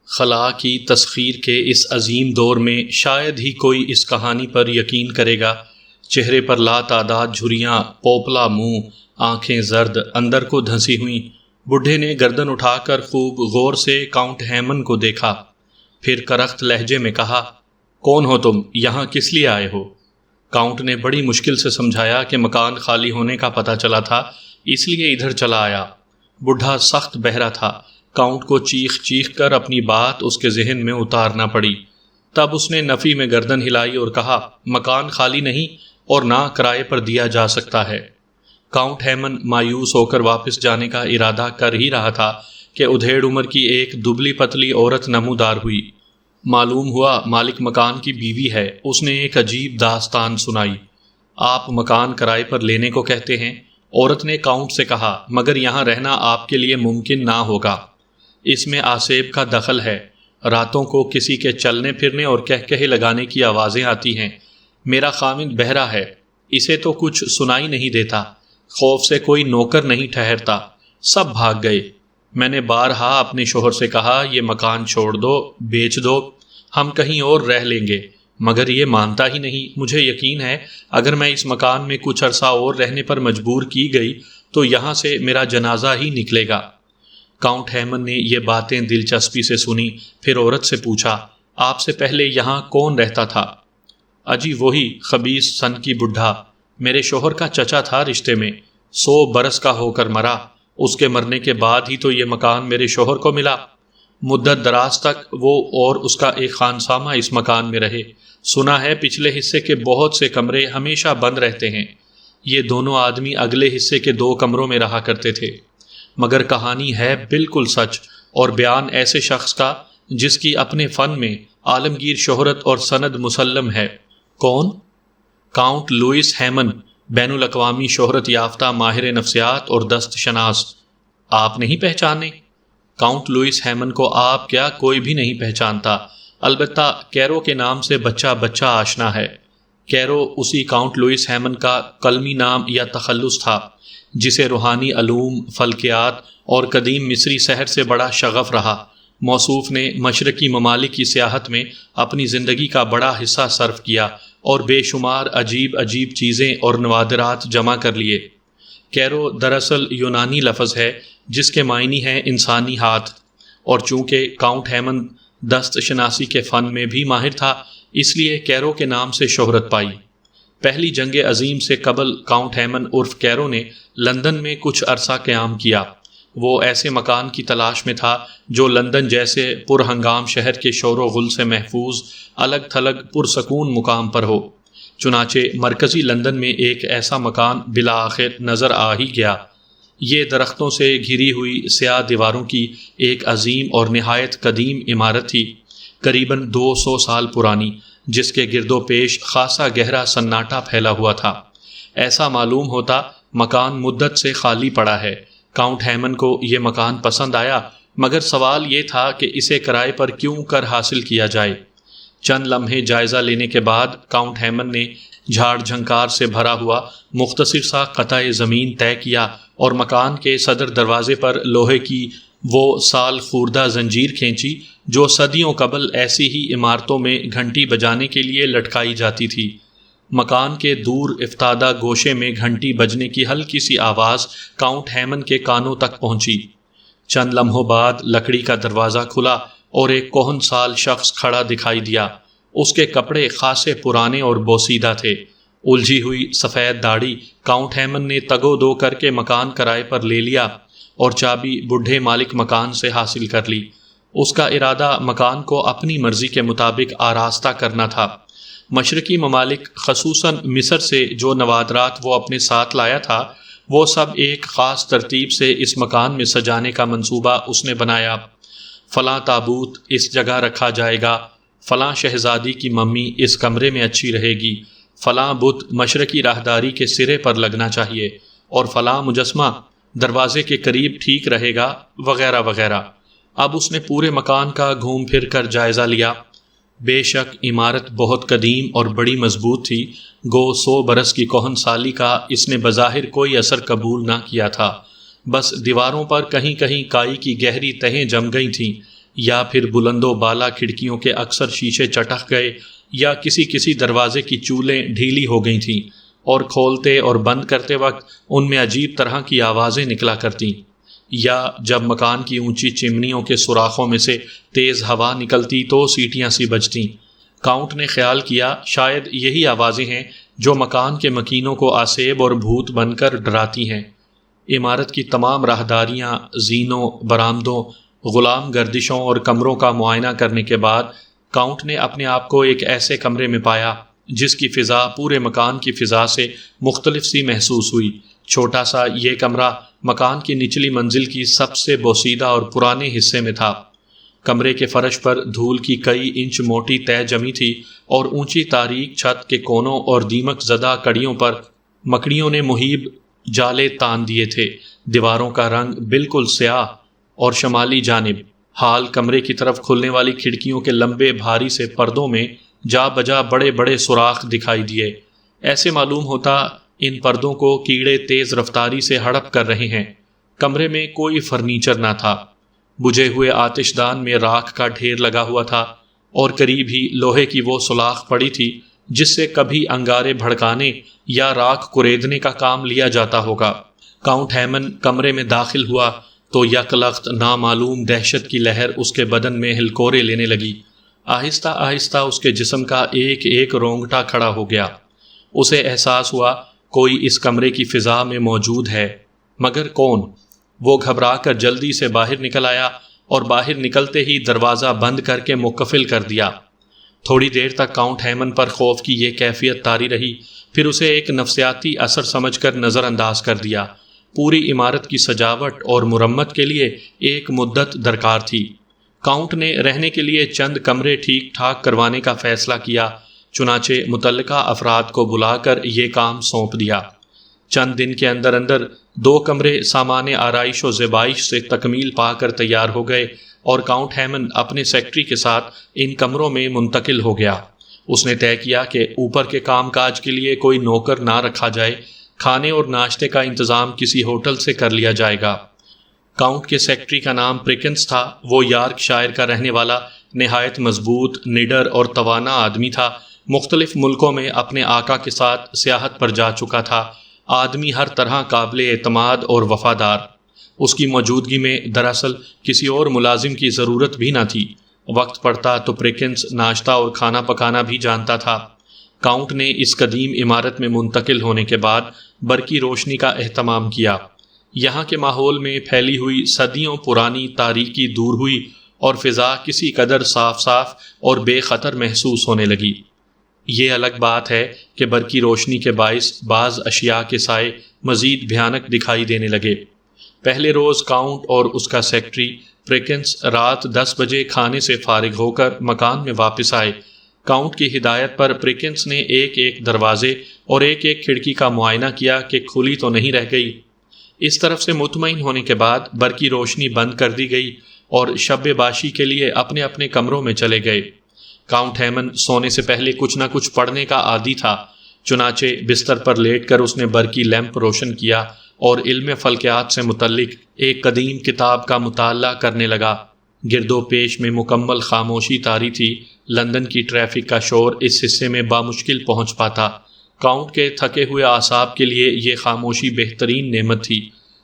خلا کی تسخیر کے اس عظیم دور میں شاید ہی کوئی اس کہانی پر یقین کرے گا۔ چہرے پر لاتعداد جھریاں، پوپلا منہ، آنکھیں زرد، اندر کو دھنسی ہوئیں۔ بڈھے نے گردن اٹھا کر خوب غور سے کاؤنٹ ہیمن کو دیکھا، پھر کرخت لہجے میں کہا، کون ہو تم؟ یہاں کس لیے آئے ہو؟ کاؤنٹ نے بڑی مشکل سے سمجھایا کہ مکان خالی ہونے کا پتہ چلا تھا، اس لیے ادھر چلا آیا۔ بڈھا سخت بہرا تھا، کاؤنٹ کو چیخ چیخ کر اپنی بات اس کے ذہن میں اتارنا پڑی۔ تب اس نے نفی میں گردن ہلائی اور کہا، مکان خالی نہیں اور نہ کرائے پر دیا جا سکتا ہے۔ کاؤنٹ ہیمن مایوس ہو کر واپس جانے کا ارادہ کر ہی رہا تھا کہ ادھیڑ عمر کی ایک دبلی پتلی عورت نمودار ہوئی۔ معلوم ہوا مالک مکان کی بیوی ہے۔ اس نے ایک عجیب داستان سنائی۔ آپ مکان کرائے پر لینے کو کہتے ہیں؟ عورت نے کاؤنٹ سے کہا، مگر یہاں رہنا آپ کے لیے ممکن نہ ہوگا۔ اس میں آسیب کا دخل ہے۔ راتوں کو کسی کے چلنے پھرنے اور کہکہے لگانے کی آوازیں آتی ہیں۔ میرا خاوند بہرا ہے، اسے تو کچھ سنائی نہیں دیتا۔ خوف سے کوئی نوکر نہیں ٹھہرتا، سب بھاگ گئے۔ میں نے بارہا اپنے شوہر سے کہا، یہ مکان چھوڑ دو، بیچ دو، ہم کہیں اور رہ لیں گے، مگر یہ مانتا ہی نہیں۔ مجھے یقین ہے اگر میں اس مکان میں کچھ عرصہ اور رہنے پر مجبور کی گئی تو یہاں سے میرا جنازہ ہی نکلے گا۔ کاؤنٹ ہیمن نے یہ باتیں دلچسپی سے سنی، پھر عورت سے پوچھا، آپ سے پہلے یہاں کون رہتا تھا؟ اجی وہی خبیث سن کی بڈھا، میرے شوہر کا چچا تھا رشتے میں، 100 برس کا ہو کر مرا۔ اس کے مرنے کے بعد ہی تو یہ مکان میرے شوہر کو ملا۔ مدت دراز تک وہ اور اس کا ایک خانسامہ اس مکان میں رہے۔ سنا ہے پچھلے حصے کے بہت سے کمرے ہمیشہ بند رہتے ہیں۔ یہ دونوں آدمی اگلے حصے کے 2 کمروں میں رہا کرتے تھے۔ مگر کہانی ہے بالکل سچ، اور بیان ایسے شخص کا جس کی اپنے فن میں عالمگیر شہرت اور سند مسلم ہے۔ کون؟ کاؤنٹ لوئس ہیمن، بین الاقوامی شہرت یافتہ ماہر نفسیات اور دست شناس۔ آپ نہیں پہچانے؟ کاؤنٹ لوئس ہیمن کو آپ کیا کوئی بھی نہیں پہچانتا، البتہ کیرو کے نام سے بچہ بچہ آشنا ہے۔ کیرو اسی کاؤنٹ لوئس ہیمن کا قلمی نام یا تخلص تھا، جسے روحانی علوم، فلکیات اور قدیم مصری سحر سے بڑا شغف رہا۔ موصوف نے مشرقی ممالک کی سیاحت میں اپنی زندگی کا بڑا حصہ صرف کیا اور بے شمار عجیب عجیب چیزیں اور نوادرات جمع کر لیے۔ کیرو دراصل یونانی لفظ ہے جس کے معنی ہے انسانی ہاتھ، اور چونکہ کاؤنٹ ہیمن دست شناسی کے فن میں بھی ماہر تھا، اس لیے کیرو کے نام سے شہرت پائی۔ پہلی جنگ عظیم سے قبل کاؤنٹ ہیمن عرف کیرو نے لندن میں کچھ عرصہ قیام کیا۔ وہ ایسے مکان کی تلاش میں تھا جو لندن جیسے پرہنگام شہر کے شور و غل سے محفوظ، الگ تھلگ پرسکون مقام پر ہو۔ چنانچہ مرکزی لندن میں ایک ایسا مکان بالآخر نظر آ ہی گیا۔ یہ درختوں سے گھری ہوئی سیاہ دیواروں کی ایک عظیم اور نہایت قدیم عمارت تھی، قریباً 200 سال پرانی، جس کے گرد و پیش خاصا گہرا سناٹا پھیلا ہوا تھا۔ ایسا معلوم ہوتا مکان مدت سے خالی پڑا ہے۔ کاؤنٹ ہیمن کو یہ مکان پسند آیا، مگر سوال یہ تھا کہ اسے کرائے پر کیوں کر حاصل کیا جائے۔ چند لمحے جائزہ لینے کے بعد کاؤنٹ ہیمن نے جھاڑ جھنکار سے بھرا ہوا مختصر سا قطع زمین طے کیا اور مکان کے صدر دروازے پر لوہے کی وہ سال خوردہ زنجیر کھینچی جو صدیوں قبل ایسی ہی عمارتوں میں گھنٹی بجانے کے لیے لٹکائی جاتی تھی۔ مکان کے دور افتادہ گوشے میں گھنٹی بجنے کی ہلکی سی آواز کاؤنٹ ہیمن کے کانوں تک پہنچی۔ چند لمحوں بعد لکڑی کا دروازہ کھلا اور ایک کہن سال شخص کھڑا دکھائی دیا۔ اس کے کپڑے خاصے پرانے اور بوسیدہ تھے۔ الجھی ہوئی سفید داڑھی کاؤنٹ ہیمن نے تگو دو کر کے مکان کرائے پر لے لیا اور چابی بڈھے مالک مکان سے حاصل کر لی۔ اس کا ارادہ مکان کو اپنی مرضی کے مطابق آراستہ کرنا تھا۔ مشرقی ممالک خصوصاً مصر سے جو نوادرات وہ اپنے ساتھ لایا تھا، وہ سب ایک خاص ترتیب سے اس مکان میں سجانے کا منصوبہ اس نے بنایا۔ فلاں تابوت اس جگہ رکھا جائے گا، فلاں شہزادی کی ممی اس کمرے میں اچھی رہے گی، فلاں بت مشرقی راہداری کے سرے پر لگنا چاہیے، اور فلاں مجسمہ دروازے کے قریب ٹھیک رہے گا، وغیرہ وغیرہ۔ اب اس نے پورے مکان کا گھوم پھر کر جائزہ لیا۔ بے شک عمارت بہت قدیم اور بڑی مضبوط تھی، گو 100 برس کی کہن سالی کا اس نے بظاہر کوئی اثر قبول نہ کیا تھا۔ بس دیواروں پر کہیں کہیں کائی کی گہری تہیں جم گئی تھیں، یا پھر بلند و بالا کھڑکیوں کے اکثر شیشے چٹک گئے، یا کسی دروازے کی چولیں ڈھیلی ہو گئی تھیں اور کھولتے اور بند کرتے وقت ان میں عجیب طرح کی آوازیں نکلا کرتیں، یا جب مکان کی اونچی چمنیوں کے سوراخوں میں سے تیز ہوا نکلتی تو سیٹیاں سی بجتیں۔ کاؤنٹ نے خیال کیا شاید یہی آوازیں ہیں جو مکان کے مکینوں کو آسیب اور بھوت بن کر ڈراتی ہیں۔ عمارت کی تمام راہداریاں، زینوں، برآمدوں، غلام گردشوں اور کمروں کا معائنہ کرنے کے بعد کاؤنٹ نے اپنے آپ کو ایک ایسے کمرے میں پایا جس کی فضا پورے مکان کی فضا سے مختلف سی محسوس ہوئی۔ چھوٹا سا یہ کمرہ مکان کی نچلی منزل کی سب سے بوسیدہ اور پرانے حصے میں تھا۔ کمرے کے فرش پر دھول کی کئی انچ موٹی تہ جمی تھی اور اونچی تاریک چھت کے کونوں اور دیمک زدہ کڑیوں پر مکڑیوں نے مہیب جالے تان دیے تھے۔ دیواروں کا رنگ بالکل سیاہ اور شمالی جانب حال کمرے کی طرف کھلنے والی کھڑکیوں کے لمبے بھاری سے پردوں میں جا بجا بڑے بڑے سوراخ دکھائی دیے۔ ایسے معلوم ہوتا ان پردوں کو کیڑے تیز رفتاری سے ہڑپ کر رہے ہیں۔ کمرے میں کوئی فرنیچر نہ تھا۔ بجھے ہوئے آتش دان میں راکھ کا ڈھیر لگا ہوا تھا اور قریب ہی لوہے کی وہ سلاخ پڑی تھی جس سے کبھی انگارے بھڑکانے یا راکھ کریدنے کا کام لیا جاتا ہوگا۔ کاؤنٹ ہیمن کمرے میں داخل ہوا تو یکلخت نامعلوم دہشت کی لہر اس کے بدن میں ہلکورے لینے لگی۔ آہستہ آہستہ اس کے جسم کا ایک ایک رونگٹا کھڑا ہو گیا۔ اسے احساس ہوا کوئی اس کمرے کی فضا میں موجود ہے، مگر کون؟ وہ گھبرا کر جلدی سے باہر نکل آیا اور باہر نکلتے ہی دروازہ بند کر کے مقفل کر دیا۔ تھوڑی دیر تک کاؤنٹ ہیمن پر خوف کی یہ کیفیت طاری رہی، پھر اسے ایک نفسیاتی اثر سمجھ کر نظر انداز کر دیا۔ پوری عمارت کی سجاوٹ اور مرمت کے لیے ایک مدت درکار تھی۔ کاؤنٹ نے رہنے کے لیے چند کمرے ٹھیک ٹھاک کروانے کا فیصلہ کیا، چنانچہ متعلقہ افراد کو بلا کر یہ کام سونپ دیا۔ چند دن کے اندر اندر 2 کمرے سامان آرائش و زیبائش سے تکمیل پا کر تیار ہو گئے اور کاؤنٹ ہیمن اپنے سیکرٹری کے ساتھ ان کمروں میں منتقل ہو گیا۔ اس نے طے کیا کہ اوپر کے کام کاج کے لیے کوئی نوکر نہ رکھا جائے، کھانے اور ناشتے کا انتظام کسی ہوٹل سے کر لیا جائے گا۔ کاؤنٹ کے سیکرٹری کا نام پریکنس تھا۔ وہ یارک شائر کا رہنے والا نہایت مضبوط، نڈر اور توانا آدمی تھا۔ مختلف ملکوں میں اپنے آقا کے ساتھ سیاحت پر جا چکا تھا۔ آدمی ہر طرح قابل اعتماد اور وفادار۔ اس کی موجودگی میں دراصل کسی اور ملازم کی ضرورت بھی نہ تھی۔ وقت پڑتا تو پریکنس ناشتہ اور کھانا پکانا بھی جانتا تھا۔ کاؤنٹ نے اس قدیم عمارت میں منتقل ہونے کے بعد برقی روشنی کا اہتمام کیا۔ یہاں کے ماحول میں پھیلی ہوئی صدیوں پرانی تاریکی دور ہوئی اور فضا کسی قدر صاف صاف اور بے خطر محسوس ہونے لگی۔ یہ الگ بات ہے کہ برقی روشنی کے باعث بعض اشیاء کے سائے مزید بھیانک دکھائی دینے لگے۔ پہلے روز کاؤنٹ اور اس کا سیکرٹری پریکنس رات 10 بجے کھانے سے فارغ ہو کر مکان میں واپس آئے۔ کاؤنٹ کی ہدایت پر پریکنس نے ایک ایک دروازے اور ایک ایک کھڑکی کا معائنہ کیا کہ کھلی تو نہیں رہ گئی۔ اس طرف سے مطمئن ہونے کے بعد برقی روشنی بند کر دی گئی اور شب باشی کے لیے اپنے اپنے کمروں میں چلے گئے۔ کاؤنٹ ہیمن سونے سے پہلے کچھ نہ کچھ پڑھنے کا عادی تھا، چنانچہ بستر پر لیٹ کر اس نے برقی لیمپ روشن کیا اور علم فلکیات سے متعلق ایک قدیم کتاب کا مطالعہ کرنے لگا۔ گرد و پیش میں مکمل خاموشی طاری تھی۔ لندن کی ٹریفک کا شور اس حصے میں بامشکل پہنچ پاتا۔ کاؤنٹ کے تھکے ہوئے اعصاب کے لیے یہ خاموشی بہترین نعمت تھی۔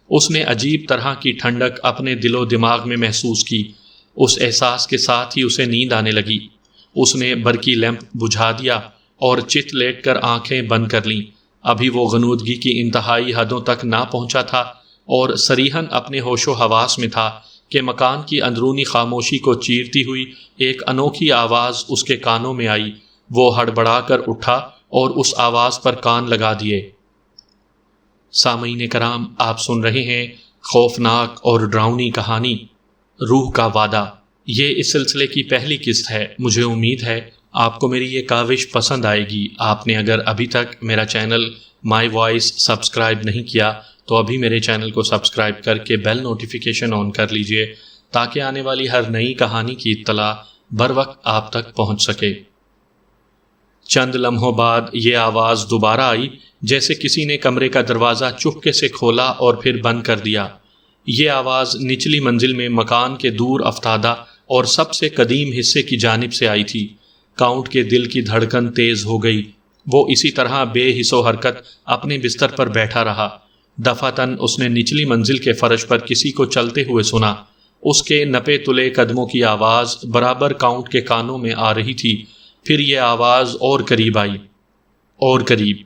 اس نے عجیب طرح کی ٹھنڈک اپنے دل و دماغ میں محسوس کی۔ اس احساس کے ساتھ ہی اسے نیند آنے لگی۔ اس نے برقی لیمپ بجھا دیا اور چت لیٹ کر آنکھیں بند کر لیں۔ ابھی وہ غنودگی کی انتہائی حدوں تک نہ پہنچا تھا اور صریحاً اپنے ہوش و حواس میں تھا کہ مکان کی اندرونی خاموشی کو چیرتی ہوئی ایک انوکھی آواز اس کے کانوں میں آئی۔ وہ ہڑبڑا کر اٹھا اور اس آواز پر کان لگا دیے۔ سامعین کرام، آپ سن رہے ہیں خوفناک اور ڈراؤنی کہانی روح کا وعدہ۔ یہ اس سلسلے کی پہلی قسط ہے۔ مجھے امید ہے آپ کو میری یہ کاوش پسند آئے گی۔ آپ نے اگر ابھی تک میرا چینل مائی وائس سبسکرائب نہیں کیا تو ابھی میرے چینل کو سبسکرائب کر کے بیل نوٹیفیکیشن آن کر لیجئے تاکہ آنے والی ہر نئی کہانی کی اطلاع بر وقت آپ تک پہنچ سکے۔ چند لمحوں بعد یہ آواز دوبارہ آئی، جیسے کسی نے کمرے کا دروازہ چپکے سے کھولا اور پھر بند کر دیا۔ یہ آواز نچلی منزل میں مکان کے دور افتادہ اور سب سے قدیم حصے کی جانب سے آئی تھی۔ کاؤنٹ کے دل کی دھڑکن تیز ہو گئی۔ وہ اسی طرح بے حس و حرکت اپنے بستر پر بیٹھا رہا۔ دفعتاً اس نے نچلی منزل کے فرش پر کسی کو چلتے ہوئے سنا۔ اس کے نپے تلے قدموں کی آواز برابر کاؤنٹ کے کانوں میں آ رہی تھی۔ پھر یہ آواز اور قریب آئی، اور قریب۔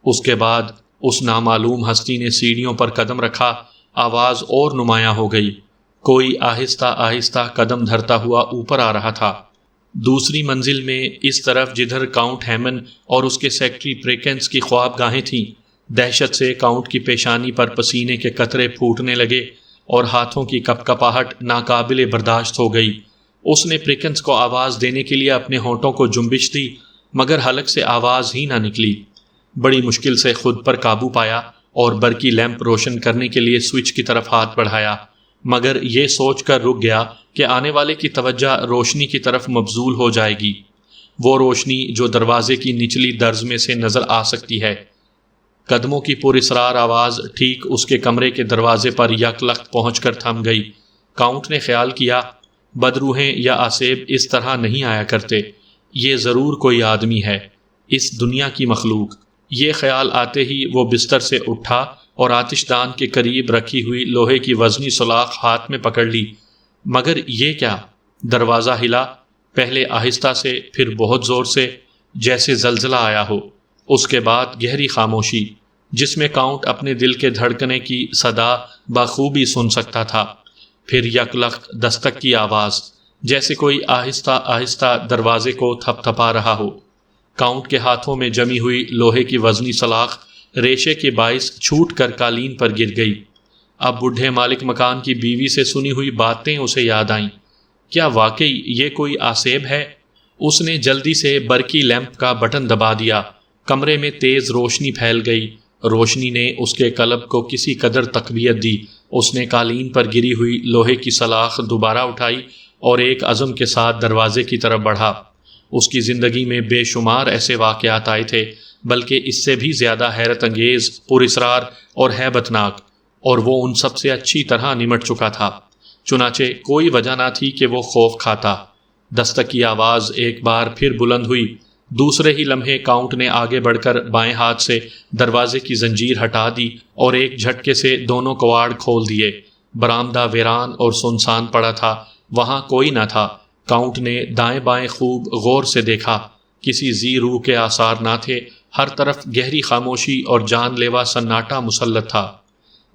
اس کے بعد اس نامعلوم ہستی نے سیڑھیوں پر قدم رکھا۔ آواز اور نمایاں ہو گئی۔ کوئی آہستہ آہستہ قدم دھرتا ہوا اوپر آ رہا تھا۔ دوسری منزل میں اس طرف جدھر کاؤنٹ ہیمن اور اس کے سیکرٹری پریکنس کی خواب گاہیں تھیں، دہشت سے کاؤنٹ کی پیشانی پر پسینے کے قطرے پھوٹنے لگے اور ہاتھوں کی کپکپاہٹ ناقابل برداشت ہو گئی۔ اس نے پریکنس کو آواز دینے کے لیے اپنے ہونٹوں کو جنبش دی، مگر حلق سے آواز ہی نہ نکلی۔ بڑی مشکل سے خود پر قابو پایا اور برقی لیمپ روشن کرنے کے لیے سوئچ کی طرف ہاتھ بڑھایا، مگر یہ سوچ کر رک گیا کہ آنے والے کی توجہ روشنی کی طرف مبذول ہو جائے گی، وہ روشنی جو دروازے کی نچلی درز میں سے نظر آ سکتی ہے۔ قدموں کی پراسرار آواز ٹھیک اس کے کمرے کے دروازے پر یک لخت پہنچ کر تھم گئی۔ کاؤنٹ نے خیال کیا، بدروحیں یا آسیب اس طرح نہیں آیا کرتے، یہ ضرور کوئی آدمی ہے، اس دنیا کی مخلوق۔ یہ خیال آتے ہی وہ بستر سے اٹھا اور آتش دان کے قریب رکھی ہوئی لوہے کی وزنی سلاخ ہاتھ میں پکڑ لی۔ مگر یہ کیا؟ دروازہ ہلا، پہلے آہستہ سے، پھر بہت زور سے، جیسے زلزلہ آیا ہو۔ اس کے بعد گہری خاموشی، جس میں کاؤنٹ اپنے دل کے دھڑکنے کی صدا بخوبی سن سکتا تھا۔ پھر یک لخت دستک کی آواز، جیسے کوئی آہستہ آہستہ دروازے کو تھپ تھپا رہا ہو۔ کاؤنٹ کے ہاتھوں میں جمی ہوئی لوہے کی وزنی سلاخ ریشے کے باعث چھوٹ کر قالین پر گر گئی۔ اب بوڑھے مالک مکان کی بیوی سے سنی ہوئی باتیں اسے یاد آئیں۔ کیا واقعی یہ کوئی آسیب ہے؟ اس نے جلدی سے برقی لیمپ کا بٹن دبا دیا۔ کمرے میں تیز روشنی پھیل گئی۔ روشنی نے اس کے قلب کو کسی قدر تقویت دی۔ اس نے قالین پر گری ہوئی لوہے کی سلاخ دوبارہ اٹھائی اور ایک عزم کے ساتھ دروازے کی طرف بڑھا۔ اس کی زندگی میں بے شمار ایسے واقعات آئے تھے، بلکہ اس سے بھی زیادہ حیرت انگیز، پراسرار اور ہیبت ناک، اور وہ ان سب سے اچھی طرح نمٹ چکا تھا۔ چنانچہ کوئی وجہ نہ تھی کہ وہ خوف کھاتا۔ دستک کی آواز ایک بار پھر بلند ہوئی۔ دوسرے ہی لمحے کاؤنٹ نے آگے بڑھ کر بائیں ہاتھ سے دروازے کی زنجیر ہٹا دی اور ایک جھٹکے سے دونوں کواڑ کھول دیے۔ برآمدہ ویران اور سنسان پڑا تھا، وہاں کوئی نہ تھا۔ کاؤنٹ نے دائیں بائیں خوب غور سے دیکھا، کسی ذی روح کے آثار نہ تھے۔ ہر طرف گہری خاموشی اور جان لیوا سناٹا مسلط تھا۔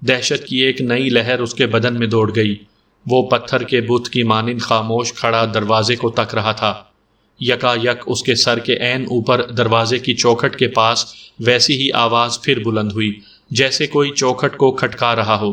دہشت کی ایک نئی لہر اس کے بدن میں دوڑ گئی۔ وہ پتھر کے بت کی مانند خاموش کھڑا دروازے کو تک رہا تھا۔ یکا یک اس کے سر کے عین اوپر دروازے کی چوکھٹ کے پاس ویسی ہی آواز پھر بلند ہوئی، جیسے کوئی چوکھٹ کو کھٹکا رہا ہو۔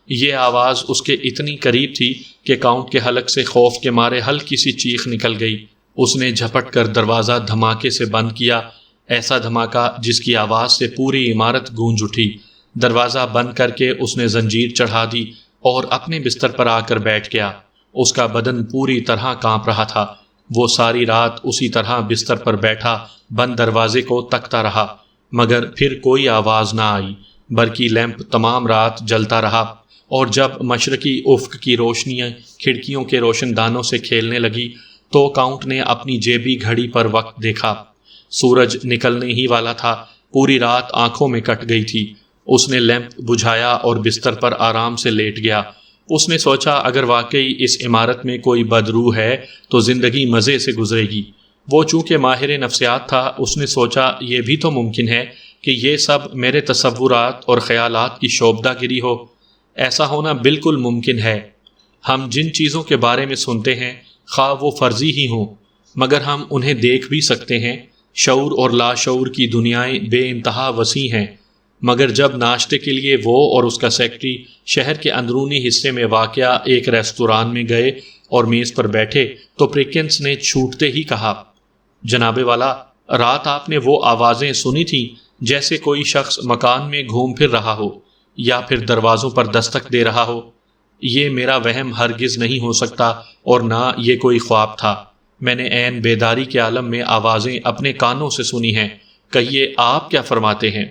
یہ آواز اس کے اتنی قریب تھی کہ کاؤنٹ کے حلق سے خوف کے مارے ہلکی سی چیخ نکل گئی۔ اس نے جھپٹ کر دروازہ دھماکے سے بند کیا، ایسا دھماکہ جس کی آواز سے پوری عمارت گونج اٹھی۔ دروازہ بند کر کے اس نے زنجیر چڑھا دی اور اپنے بستر پر آ کر بیٹھ گیا۔ اس کا بدن پوری طرح کانپ رہا تھا۔ وہ ساری رات اسی طرح بستر پر بیٹھا بند دروازے کو تکتا رہا، مگر پھر کوئی آواز نہ آئی۔ برقی لیمپ تمام رات جلتا رہا، اور جب مشرقی افق کی روشنیاں کھڑکیوں کے روشن دانوں سے کھیلنے لگی تو کاؤنٹ نے اپنی جیبی گھڑی پر وقت دیکھا۔ سورج نکلنے ہی والا تھا۔ پوری رات آنکھوں میں کٹ گئی تھی۔ اس نے لیمپ بجھایا اور بستر پر آرام سے لیٹ گیا۔ اس نے سوچا اگر واقعی اس عمارت میں کوئی بدروح ہے تو زندگی مزے سے گزرے گی۔ وہ چونکہ ماہر نفسیات تھا، اس نے سوچا یہ بھی تو ممکن ہے کہ یہ سب میرے تصورات اور خیالات کی شوبدہ گری ہو۔ ایسا ہونا بالکل ممکن ہے۔ ہم جن چیزوں کے بارے میں سنتے ہیں، خواہ وہ فرضی ہی ہوں، مگر ہم انہیں دیکھ بھی سکتے ہیں۔ شعور اور لاشعور کی دنیائیں بے انتہا وسیع ہیں، مگر جب ناشتے کے لیے وہ اور اس کا سیکرٹری شہر کے اندرونی حصے میں واقع ایک ریستوران میں گئے اور میز پر بیٹھے تو پریکنس نے چھوٹتے ہی کہا، جناب والا، رات آپ نے وہ آوازیں سنی تھیں جیسے کوئی شخص مکان میں گھوم پھر رہا ہو یا پھر دروازوں پر دستک دے رہا ہو۔ یہ میرا وہم ہرگز نہیں ہو سکتا اور نہ یہ کوئی خواب تھا۔ میں نے عین بیداری کے عالم میں آوازیں اپنے کانوں سے سنی ہیں۔ کہیے آپ کیا فرماتے ہیں؟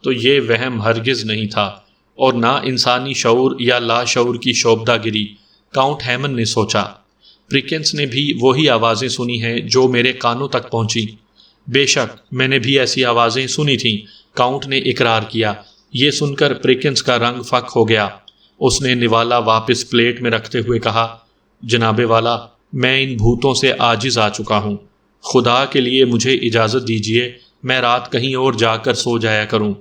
تو یہ وہم ہرگز نہیں تھا اور نہ انسانی شعور یا لاشعور کی شوبدہ گری، کاؤنٹ ہیمن نے سوچا۔ پریکنس نے بھی وہی آوازیں سنی ہیں جو میرے کانوں تک پہنچی۔ بے شک میں نے بھی ایسی آوازیں سنی تھیں، کاؤنٹ نے اقرار کیا۔ یہ سن کر پریکنس کا رنگ فک ہو گیا۔ اس نے نوالا واپس پلیٹ میں رکھتے ہوئے کہا، جناب والا، میں ان بھوتوں سے عاجز آ چکا ہوں، خدا کے لیے مجھے اجازت دیجیے میں رات کہیں اور جا کر سو جایا کروں۔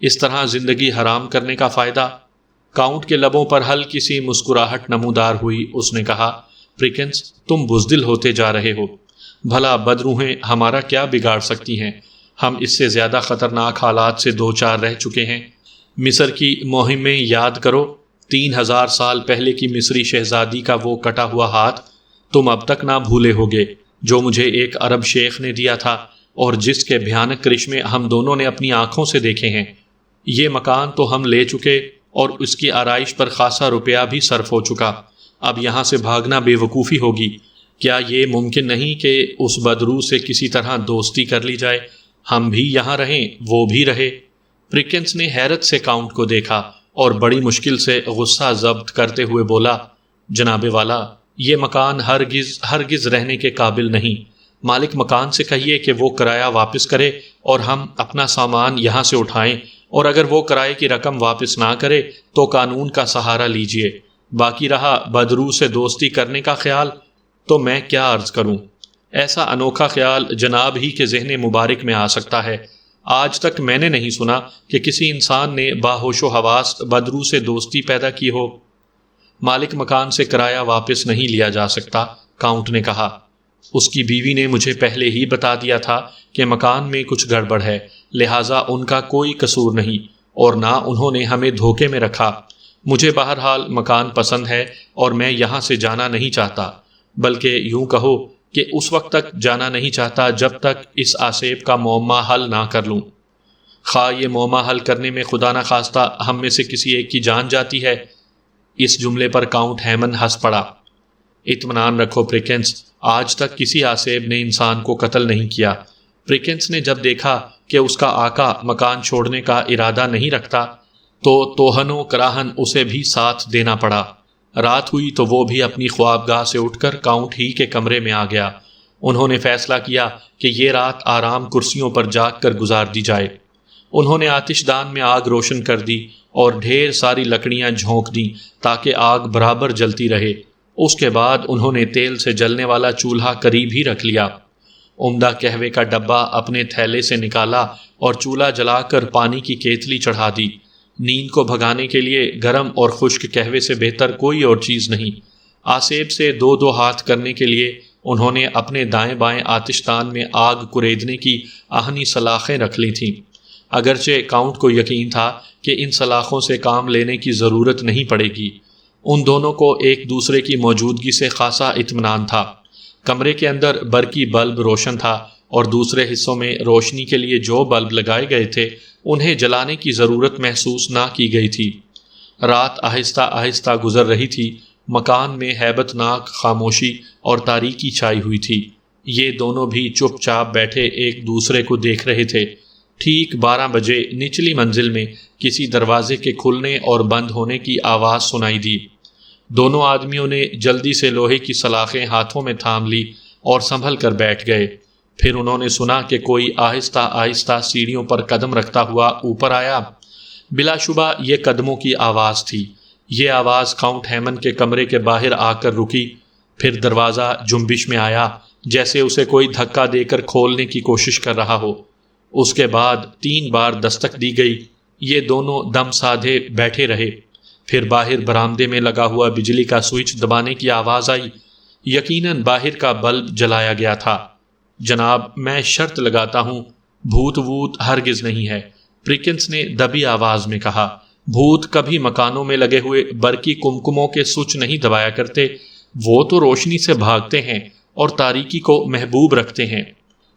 اس طرح زندگی حرام کرنے کا فائدہ؟ کاؤنٹ کے لبوں پر ہلکی سی مسکراہٹ نمودار ہوئی۔ اس نے کہا، پریکنس تم بزدل ہوتے جا رہے ہو، بھلا بدروحیں ہمارا کیا بگاڑ سکتی ہیں؟ ہم اس سے زیادہ خطرناک حالات سے دو چار رہ چکے ہیں۔ مصر کی مہمیں یاد کرو، 3000 سال پہلے کی مصری شہزادی کا وہ کٹا ہوا ہاتھ تم اب تک نہ بھولے ہوگے جو مجھے ایک عرب شیخ نے دیا تھا اور جس کے بھیانک کرشمے ہم دونوں نے اپنی آنکھوں سے دیکھے ہیں۔ یہ مکان تو ہم لے چکے اور اس کی آرائش پر خاصا روپیہ بھی صرف ہو چکا، اب یہاں سے بھاگنا بے وقوفی ہوگی۔ کیا یہ ممکن نہیں کہ اس بدرو سے کسی طرح دوستی کر لی جائے، ہم بھی یہاں رہیں وہ بھی رہے؟ پریکنس نے حیرت سے کاؤنٹ کو دیکھا اور بڑی مشکل سے غصہ ضبط کرتے ہوئے بولا، جناب والا، یہ مکان ہرگز رہنے کے قابل نہیں۔ مالک مکان سے کہیے کہ وہ کرایہ واپس کرے اور ہم اپنا سامان یہاں سے اٹھائیں، اور اگر وہ کرائے کی رقم واپس نہ کرے تو قانون کا سہارا لیجیے۔ باقی رہا بدرو سے دوستی کرنے کا خیال، تو میں کیا عرض کروں، ایسا انوکھا خیال جناب ہی کے ذہن مبارک میں آ سکتا ہے۔ آج تک میں نے نہیں سنا کہ کسی انسان نے باہوش و حواس بدرو سے دوستی پیدا کی ہو۔ مالک مکان سے کرایہ واپس نہیں لیا جا سکتا، کاؤنٹ نے کہا۔ اس کی بیوی نے مجھے پہلے ہی بتا دیا تھا کہ مکان میں کچھ گڑبڑ ہے، لہٰذا ان کا کوئی قصور نہیں اور نہ انہوں نے ہمیں دھوکے میں رکھا۔ مجھے بہرحال مکان پسند ہے اور میں یہاں سے جانا نہیں چاہتا، بلکہ یوں کہو کہ اس وقت تک جانا نہیں چاہتا جب تک اس آسیب کا معمہ حل نہ کر لوں۔ خواہ یہ معمہ حل کرنے میں خدا نہ خواستہ ہم میں سے کسی ایک کی جان جاتی ہے۔ اس جملے پر کاؤنٹ ہیمن ہنس پڑا۔ اطمینان رکھو پریکنس، آج تک کسی آسیب نے انسان کو قتل نہیں کیا۔ پریکنس نے جب دیکھا کہ اس کا آقا مکان چھوڑنے کا ارادہ نہیں رکھتا تو توہن و کراہن اسے بھی ساتھ دینا پڑا۔ رات ہوئی تو وہ بھی اپنی خوابگاہ سے اٹھ کر کاؤنٹ ہی کے کمرے میں آ گیا۔ انہوں نے فیصلہ کیا کہ یہ رات آرام کرسیوں پر جاگ کر گزار دی جائے۔ انہوں نے آتش دان میں آگ روشن کر دی اور ڈھیر ساری لکڑیاں جھونک دیں تاکہ آگ برابر جلتی رہے۔ اس کے بعد انہوں نے تیل سے جلنے والا چولہا قریب ہی رکھ لیا۔ عمدہ قہوے کا ڈبہ اپنے تھیلے سے نکالا اور چولہا جلا کر پانی کی کیتلی چڑھا دی۔ نیند کو بھگانے کے لیے گرم اور خشک قہوے سے بہتر کوئی اور چیز نہیں۔ آسیب سے دو دو ہاتھ کرنے کے لیے انہوں نے اپنے دائیں بائیں آتش دان میں آگ کریدنے کی آہنی سلاخیں رکھ لی تھیں۔ اگرچہ کاؤنٹ کو یقین تھا کہ ان سلاخوں سے کام لینے کی ضرورت نہیں پڑے گی، ان دونوں کو ایک دوسرے کی موجودگی سے خاصا اطمینان تھا۔ کمرے کے اندر برقی بلب روشن تھا اور دوسرے حصوں میں روشنی کے لیے جو بلب لگائے گئے تھے انہیں جلانے کی ضرورت محسوس نہ کی گئی تھی۔ رات آہستہ آہستہ گزر رہی تھی، مکان میں ہیبت ناک خاموشی اور تاریکی چھائی ہوئی تھی۔ یہ دونوں بھی چپ چاپ بیٹھے ایک دوسرے کو دیکھ رہے تھے۔ ٹھیک 12 بجے نچلی منزل میں کسی دروازے کے کھلنے اور بند ہونے کی آواز سنائی دی۔ دونوں آدمیوں نے جلدی سے لوہے کی سلاخیں ہاتھوں میں تھام لی اور سنبھل کر بیٹھ گئے۔ پھر انہوں نے سنا کہ کوئی آہستہ آہستہ سیڑھیوں پر قدم رکھتا ہوا اوپر آیا۔ بلا شبہ یہ قدموں کی آواز تھی۔ یہ آواز کاؤنٹ ہیمن کے کمرے کے باہر آ کر رکی، پھر دروازہ جنبش میں آیا جیسے اسے کوئی دھکا دے کر کھولنے کی کوشش کر رہا ہو۔ اس کے بعد 3 بار دستک دی گئی۔ یہ دونوں دم سادھے بیٹھے رہے۔ پھر باہر برآمدے میں لگا ہوا بجلی کا سوئچ دبانے کی آواز آئی۔ یقیناً باہر کا بلب جلایا گیا تھا۔ جناب، میں شرط لگاتا ہوں بھوت ووت ہرگز نہیں ہے، پریکنس نے دبی آواز میں کہا۔ بھوت کبھی مکانوں میں لگے ہوئے برقی کمکموں کے سوئچ نہیں دبایا کرتے، وہ تو روشنی سے بھاگتے ہیں اور تاریکی کو محبوب رکھتے ہیں۔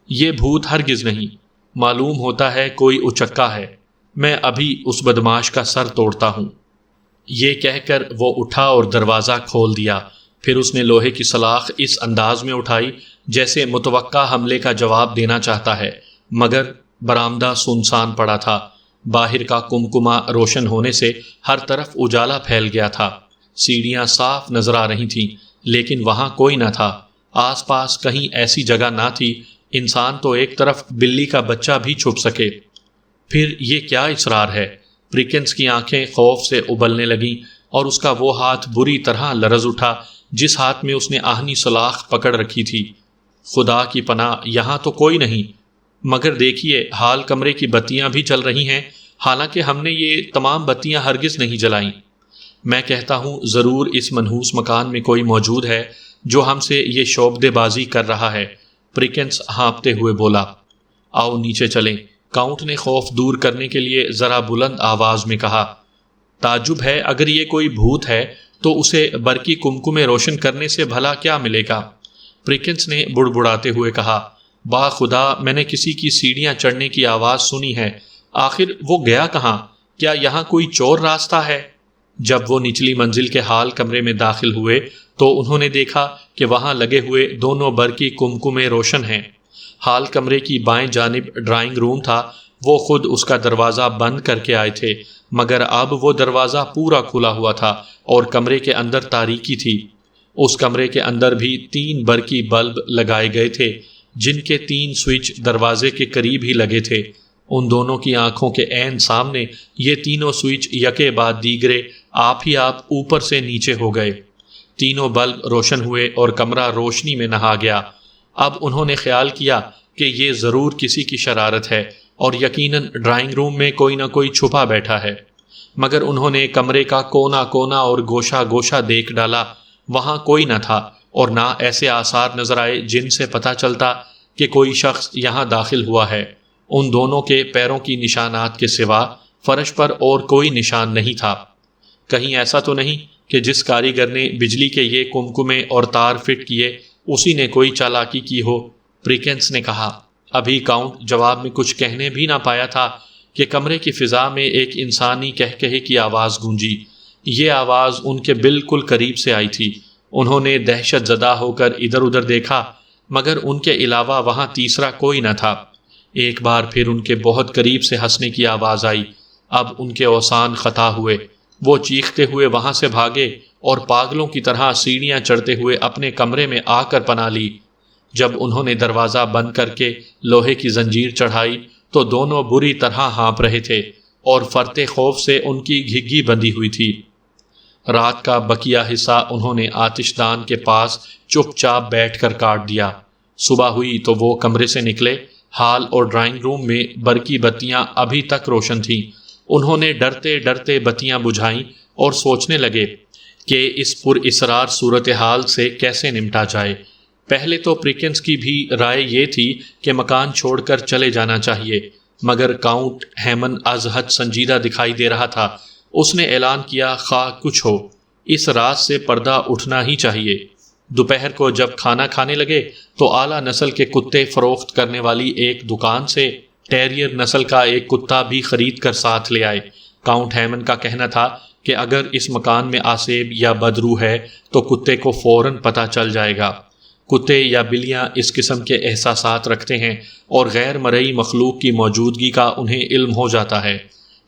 یہ بھوت ہرگز نہیں، معلوم ہوتا ہے کوئی اچکا ہے، میں ابھی اس بدماش کا سر توڑتا ہوں۔ یہ کہہ کر وہ اٹھا اور دروازہ کھول دیا۔ پھر اس نے لوہے کی سلاخ اس انداز میں اٹھائی جیسے متوقع حملے کا جواب دینا چاہتا ہے، مگر برآمدہ سنسان پڑا تھا۔ باہر کا کمکما روشن ہونے سے ہر طرف اجالا پھیل گیا تھا۔ سیڑھیاں صاف نظر آ رہی تھیں، لیکن وہاں کوئی نہ تھا۔ آس پاس کہیں ایسی جگہ نہ تھی انسان تو ایک طرف بلی کا بچہ بھی چھپ سکے۔ پھر یہ کیا اصرار ہے؟ پریکنس کی آنکھیں خوف سے ابلنے لگیں اور اس کا وہ ہاتھ بری طرح لرز اٹھا جس ہاتھ میں اس نے آہنی سلاخ پکڑ رکھی تھی۔ خدا کی پناہ، یہاں تو کوئی نہیں، مگر دیکھیے حال کمرے کی بتیاں بھی جل رہی ہیں، حالانکہ ہم نے یہ تمام بتیاں ہرگز نہیں جلائیں۔ میں کہتا ہوں ضرور اس منحوس مکان میں کوئی موجود ہے جو ہم سے یہ شعبدے بازی کر رہا ہے۔ پریکنس ہانپتے ہوئے بولا۔ آؤ نیچے چلیں، کاؤنٹ نے خوف دور کرنے کے لیے ذرا بلند آواز میں کہا۔ تعجب ہے، اگر یہ کوئی بھوت ہے تو اسے برقی کمکمے روشن کرنے سے بھلا کیا ملے گا؟ پریکنس نے بڑبڑاتے ہوئے کہا۔ با خدا، میں نے کسی کی سیڑھیاں چڑھنے کی آواز سنی ہے، آخر وہ گیا کہاں؟ کیا یہاں کوئی چور راستہ ہے؟ جب وہ نچلی منزل کے ہال کمرے میں داخل ہوئے تو انہوں نے دیکھا کہ وہاں لگے ہوئے دونوں برقی کمکمے روشن ہیں۔ ہال کمرے کی بائیں جانب ڈرائنگ روم تھا، وہ خود اس کا دروازہ بند کر کے آئے تھے، مگر اب وہ دروازہ پورا کھلا ہوا تھا اور کمرے کے اندر تاریکی تھی۔ اس کمرے کے اندر بھی 3 برقی بلب لگائے گئے تھے جن کے 3 سوئچ دروازے کے قریب ہی لگے تھے۔ ان دونوں کی آنکھوں کے عین سامنے یہ تینوں سوئچ یکے بعد دیگرے آپ ہی آپ اوپر سے نیچے ہو گئے۔ تینوں بلب روشن ہوئے اور کمرہ روشنی میں نہا گیا۔ اب انہوں نے خیال کیا کہ یہ ضرور کسی کی شرارت ہے اور یقیناً ڈرائنگ روم میں کوئی نہ کوئی چھپا بیٹھا ہے، مگر انہوں نے کمرے کا کونا کونا اور گوشہ گوشہ دیکھ ڈالا، وہاں کوئی نہ تھا اور نہ ایسے آثار نظر آئے جن سے پتہ چلتا کہ کوئی شخص یہاں داخل ہوا ہے۔ ان دونوں کے پیروں کی نشانات کے سوا فرش پر اور کوئی نشان نہیں تھا۔ کہیں ایسا تو نہیں کہ جس کاریگر نے بجلی کے یہ کمکمے اور تار فٹ کیے اسی نے کوئی چالاکی کی ہو؟ پریکنس نے کہا۔ ابھی کاؤنٹ جواب میں کچھ کہنے بھی نہ پایا تھا کہ کمرے کی فضا میں ایک انسانی کہکہے کی آواز گونجی۔ یہ آواز ان کے بالکل قریب سے آئی تھی۔ انہوں نے دہشت زدہ ہو کر ادھر ادھر دیکھا، مگر ان کے علاوہ وہاں تیسرا کوئی نہ تھا۔ ایک بار پھر ان کے بہت قریب سے ہنسنے کی آواز آئی۔ اب ان کے اوسان خطا ہوئے، وہ چیختے ہوئے وہاں سے بھاگے اور پاگلوں کی طرح سیڑھیاں چڑھتے ہوئے اپنے کمرے میں آ کر پناہ لی۔ جب انہوں نے دروازہ بند کر کے لوہے کی زنجیر چڑھائی تو دونوں بری طرح ہانپ رہے تھے اور فرتے خوف سے ان کی گھگی بندھی ہوئی تھی۔ رات کا بقیہ حصہ انہوں نے آتش دان کے پاس چپ چاپ بیٹھ کر کاٹ دیا۔ صبح ہوئی تو وہ کمرے سے نکلے۔ ہال اور ڈرائنگ روم میں برقی بتیاں ابھی تک روشن تھیں۔ انہوں نے ڈرتے ڈرتے بتیاں بجھائیں اور سوچنے لگے کہ اس پر اصرار صورتحال سے کیسے نمٹا جائے۔ پہلے تو پریکنس کی بھی رائے یہ تھی کہ مکان چھوڑ کر چلے جانا چاہیے، مگر کاؤنٹ ہیمن از حد سنجیدہ دکھائی دے رہا تھا۔ اس نے اعلان کیا، خواہ کچھ ہو اس راز سے پردہ اٹھنا ہی چاہیے۔ دوپہر کو جب کھانا کھانے لگے تو اعلیٰ نسل کے کتے فروخت کرنے والی ایک دکان سے ٹیریئر نسل کا ایک کتا بھی خرید کر ساتھ لے آئے۔ کاؤنٹ ہیمن کا کہنا تھا کہ اگر اس مکان میں آسیب یا بدرو ہے تو کتے کو فوراً پتہ چل جائے گا۔ کتے یا بلیاں اس قسم کے احساسات رکھتے ہیں اور غیر مرئی مخلوق کی موجودگی کا انہیں علم ہو جاتا ہے۔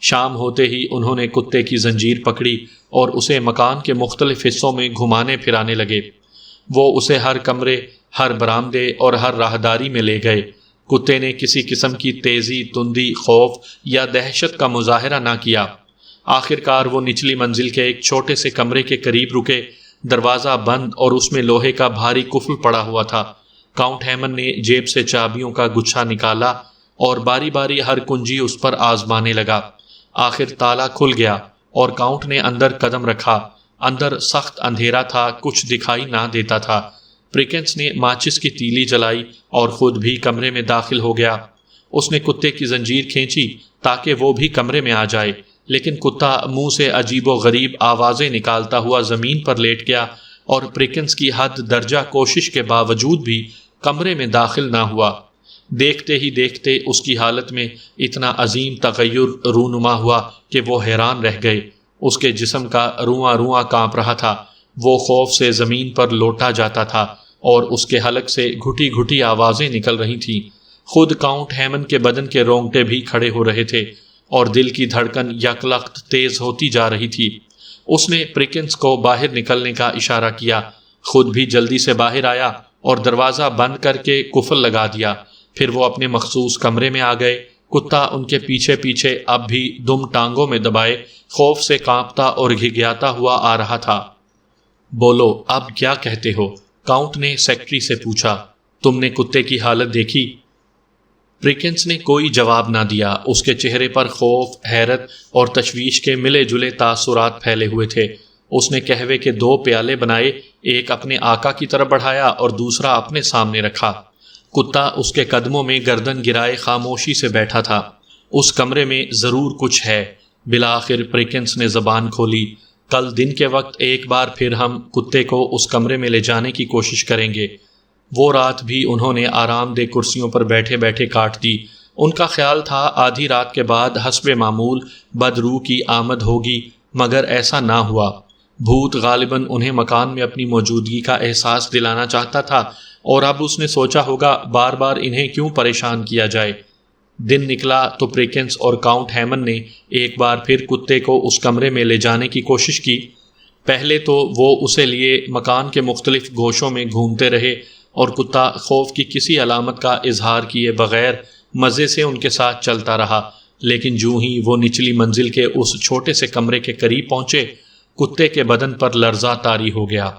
شام ہوتے ہی انہوں نے کتے کی زنجیر پکڑی اور اسے مکان کے مختلف حصوں میں گھمانے پھرانے لگے۔ وہ اسے ہر کمرے، ہر برآمدے اور ہر راہداری میں لے گئے۔ کتے نے کسی قسم کی تیزی، تندی، خوف یا دہشت کا مظاہرہ نہ کیا۔ آخرکار وہ نچلی منزل کے ایک چھوٹے سے کمرے کے قریب رکے۔ دروازہ بند اور اس میں لوہے کا بھاری قفل پڑا ہوا تھا۔ کاؤنٹ ہیمن نے جیب سے چابیوں کا گچھا نکالا اور باری باری ہر کنجی اس پر آزمانے لگا۔ آخر تالا کھل گیا اور کاؤنٹ نے اندر قدم رکھا۔ اندر سخت اندھیرا تھا، کچھ دکھائی نہ دیتا تھا۔ پریکنس نے ماچس کی تیلی جلائی اور خود بھی کمرے میں داخل ہو گیا۔ اس نے کتے کی زنجیر کھینچی تاکہ وہ بھی کمرے میں آ جائے، لیکن کتا منہ سے عجیب و غریب آوازیں نکالتا ہوا زمین پر لیٹ گیا اور پریکنس کی حد درجہ کوشش کے باوجود بھی کمرے میں داخل نہ ہوا۔ دیکھتے ہی دیکھتے اس کی حالت میں اتنا عظیم تغیر رونما ہوا کہ وہ حیران رہ گئے۔ اس کے جسم کا رواں رواں کانپ رہا تھا، وہ خوف سے زمین پر لوٹا جاتا تھا اور اس کے حلق سے گھٹی گھٹی آوازیں نکل رہی تھیں۔ خود کاؤنٹ ہیمن کے بدن کے رونگٹے بھی کھڑے ہو رہے تھے اور دل کی دھڑکن یکلخت تیز ہوتی جا رہی تھی۔ اس نے پریکنس کو باہر نکلنے کا اشارہ کیا۔ خود بھی جلدی سے باہر آیا اور دروازہ بند کر کے قفل لگا دیا۔ پھر وہ اپنے مخصوص کمرے میں آ گئے۔ کتا ان کے پیچھے پیچھے اب بھی دم ٹانگوں میں دبائے خوف سے کانپتا اور گھگیاتا ہوا آ رہا تھا۔ بولو، اب کیا کہتے ہو؟ کاؤنٹ نے سیکرٹری سے پوچھا۔ تم نے کتے کی حالت دیکھی؟ پریکنس نے کوئی جواب نہ دیا۔ اس کے چہرے پر خوف، حیرت اور تشویش کے ملے جلے تاثرات پھیلے ہوئے تھے۔ اس نے قہوے کے 2 پیالے بنائے، ایک اپنے آقا کی طرف بڑھایا اور دوسرا اپنے سامنے رکھا۔ کتا اس کے قدموں میں گردن گرائے خاموشی سے بیٹھا تھا۔ اس کمرے میں ضرور کچھ ہے۔ بالآخر پریکنس نے زبان کھولی۔ کل دن کے وقت ایک بار پھر ہم کتے کو اس کمرے میں لے جانے کی کوشش کریں گے۔ وہ رات بھی انہوں نے آرام دہ کرسیوں پر بیٹھے بیٹھے کاٹ دی۔ ان کا خیال تھا آدھی رات کے بعد حسب معمول بدروح کی آمد ہوگی، مگر ایسا نہ ہوا۔ بھوت غالباً انہیں مکان میں اپنی موجودگی کا احساس دلانا چاہتا تھا، اور اب اس نے سوچا ہوگا بار بار انہیں کیوں پریشان کیا جائے۔ دن نکلا تو پریکنس اور کاؤنٹ ہیمن نے ایک بار پھر کتے کو اس کمرے میں لے جانے کی کوشش کی۔ پہلے تو وہ اسے لیے مکان کے مختلف گوشوں میں گھومتے رہے، اور کتا خوف کی کسی علامت کا اظہار کیے بغیر مزے سے ان کے ساتھ چلتا رہا۔ لیکن جوں ہی وہ نچلی منزل کے اس چھوٹے سے کمرے کے قریب پہنچے، کتے کے بدن پر لرزہ طاری ہو گیا۔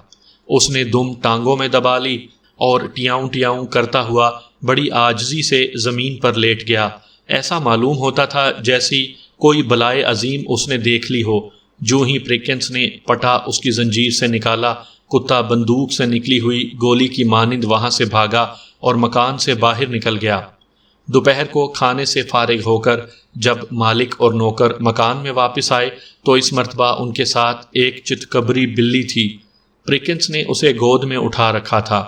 اس نے دم ٹانگوں میں دبا لی اور ٹیاؤں ٹیاؤں کرتا ہوا بڑی عاجزی سے زمین پر لیٹ گیا۔ ایسا معلوم ہوتا تھا جیسی کوئی بلائے عظیم اس نے دیکھ لی ہو۔ جو ہی پریکنس نے پٹا اس کی زنجیر سے نکالا، کتا بندوق سے نکلی ہوئی گولی کی مانند وہاں سے بھاگا اور مکان سے باہر نکل گیا۔ دوپہر کو کھانے سے فارغ ہو کر جب مالک اور نوکر مکان میں واپس آئے تو اس مرتبہ ان کے ساتھ ایک چتکبری بلی تھی۔ پریکنس نے اسے گود میں اٹھا رکھا تھا۔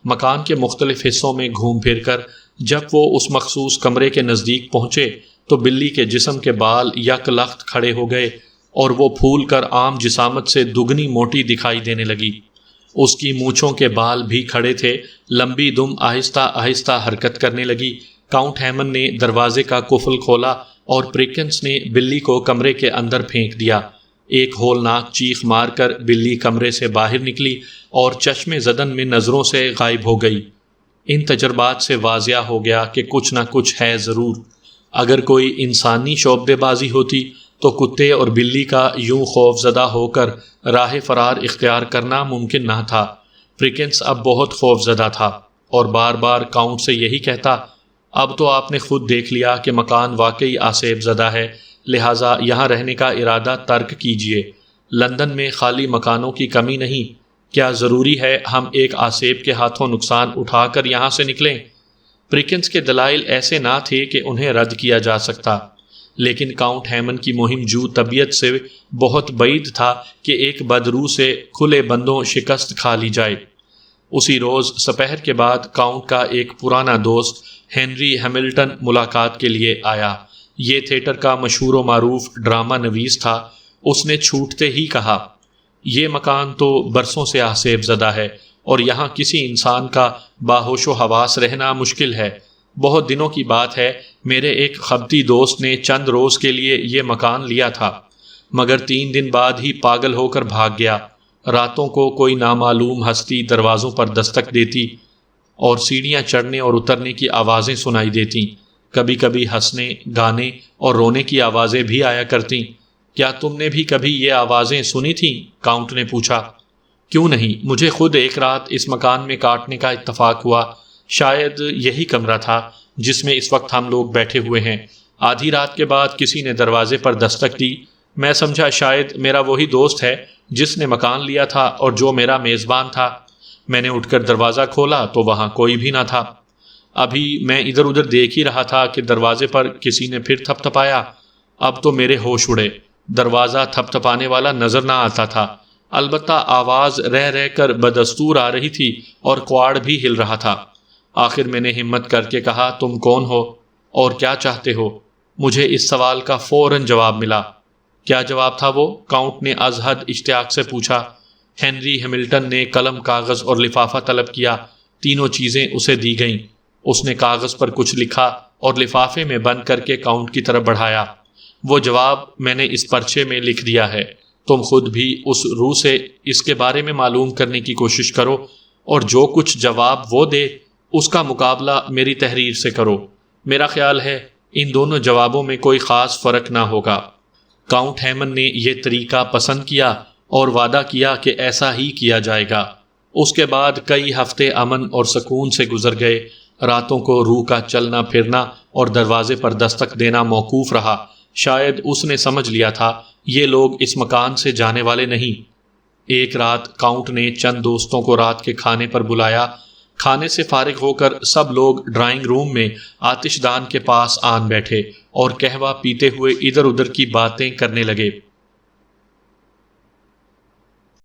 مکان کے مختلف حصوں میں گھوم پھر کر جب وہ اس مخصوص کمرے کے نزدیک پہنچے تو بلی کے جسم کے بال یک لخت کھڑے ہو گئے اور وہ پھول کر عام جسامت سے دگنی موٹی دکھائی دینے لگی۔ اس کی مونچھوں کے بال بھی کھڑے تھے۔ لمبی دم آہستہ آہستہ حرکت کرنے لگی۔ کاؤنٹ ہیمن نے دروازے کا قفل کھولا اور پریکنس نے بلی کو کمرے کے اندر پھینک دیا۔ ایک ہولناک چیخ مار کر بلی کمرے سے باہر نکلی اور چشم زدن میں نظروں سے غائب ہو گئی۔ ان تجربات سے واضح ہو گیا کہ کچھ نہ کچھ ہے ضرور۔ اگر کوئی انسانی شعبدے بازی ہوتی تو کتے اور بلی کا یوں خوف زدہ ہو کر راہ فرار اختیار کرنا ممکن نہ تھا۔ پریکنس اب بہت خوف زدہ تھا اور بار بار کاؤنٹ سے یہی کہتا، اب تو آپ نے خود دیکھ لیا کہ مکان واقعی آسیب زدہ ہے، لہٰذا یہاں رہنے کا ارادہ ترک کیجیے۔ لندن میں خالی مکانوں کی کمی نہیں، کیا ضروری ہے ہم ایک آسیب کے ہاتھوں نقصان اٹھا کر یہاں سے نکلیں؟ پریکنس کے دلائل ایسے نہ تھے کہ انہیں رد کیا جا سکتا، لیکن کاؤنٹ ہیمن کی مہم جو طبیعت سے بہت بعید تھا کہ ایک بدروح سے کھلے بندوں شکست کھا لی جائے۔ اسی روز سپہر کے بعد کاؤنٹ کا ایک پرانا دوست ہنری ہیملٹن ملاقات کے لیے آیا۔ یہ تھیٹر کا مشہور و معروف ڈرامہ نویس تھا۔ اس نے چھوٹتے ہی کہا، یہ مکان تو برسوں سے آسیب زدہ ہے اور یہاں کسی انسان کا باہوش و حواس رہنا مشکل ہے۔ بہت دنوں کی بات ہے، میرے ایک خبتی دوست نے چند روز کے لیے یہ مکان لیا تھا، مگر 3 دن بعد ہی پاگل ہو کر بھاگ گیا۔ راتوں کو کوئی نامعلوم ہستی دروازوں پر دستک دیتی اور سیڑھیاں چڑھنے اور اترنے کی آوازیں سنائی دیتی۔ کبھی کبھی ہنسنے، گانے اور رونے کی آوازیں بھی آیا کرتیں۔ کیا تم نے بھی کبھی یہ آوازیں سنی تھیں؟ کاؤنٹ نے پوچھا۔ کیوں نہیں، مجھے خود ایک رات اس مکان میں کاٹنے کا اتفاق ہوا۔ شاید یہی کمرہ تھا جس میں اس وقت ہم لوگ بیٹھے ہوئے ہیں۔ آدھی رات کے بعد کسی نے دروازے پر دستک دی۔ میں سمجھا شاید میرا وہی دوست ہے جس نے مکان لیا تھا اور جو میرا میزبان تھا۔ میں نے اٹھ کر دروازہ کھولا تو وہاں کوئی بھی نہ تھا۔ ابھی میں ادھر ادھر دیکھ ہی رہا تھا کہ دروازے پر کسی نے پھر تھپ تھپایا۔ اب تو میرے ہوش اڑے۔ دروازہ تھپ تھپانے والا نظر نہ آتا تھا، البتہ آواز رہ رہ کر بدستور آ رہی تھی اور کواڑ بھی ہل رہا تھا۔ آخر میں نے ہمت کر کے کہا، تم کون ہو اور کیا چاہتے ہو؟ مجھے اس سوال کا فوراً جواب ملا۔ کیا جواب تھا وہ؟ کاؤنٹ نے از حد اشتیاق سے پوچھا۔ ہنری ہیملٹن نے قلم، کاغذ اور لفافہ طلب کیا۔ تینوں چیزیں اسے دی گئیں۔ اس نے کاغذ پر کچھ لکھا اور لفافے میں بند کر کے کاؤنٹ کی طرف بڑھایا۔ وہ جواب میں نے اس پرچے میں لکھ دیا ہے۔ تم خود بھی اس روح سے اس کے بارے میں معلوم کرنے کی کوشش کرو اور جو کچھ جواب وہ دے اس کا مقابلہ میری تحریر سے کرو۔ میرا خیال ہے ان دونوں جوابوں میں کوئی خاص فرق نہ ہوگا۔ کاؤنٹ ہیمن نے یہ طریقہ پسند کیا اور وعدہ کیا کہ ایسا ہی کیا جائے گا۔ اس کے بعد کئی ہفتے امن اور سکون سے گزر گئے۔ راتوں کو روح کا چلنا پھرنا اور دروازے پر دستک دینا موقوف رہا۔ شاید اس نے سمجھ لیا تھا یہ لوگ اس مکان سے جانے والے نہیں۔ ایک رات کاؤنٹ نے چند دوستوں کو رات کے کھانے پر بلایا۔ کھانے سے فارغ ہو کر سب لوگ ڈرائنگ روم میں آتش دان کے پاس آن بیٹھے اور قہوہ پیتے ہوئے ادھر ادھر کی باتیں کرنے لگے۔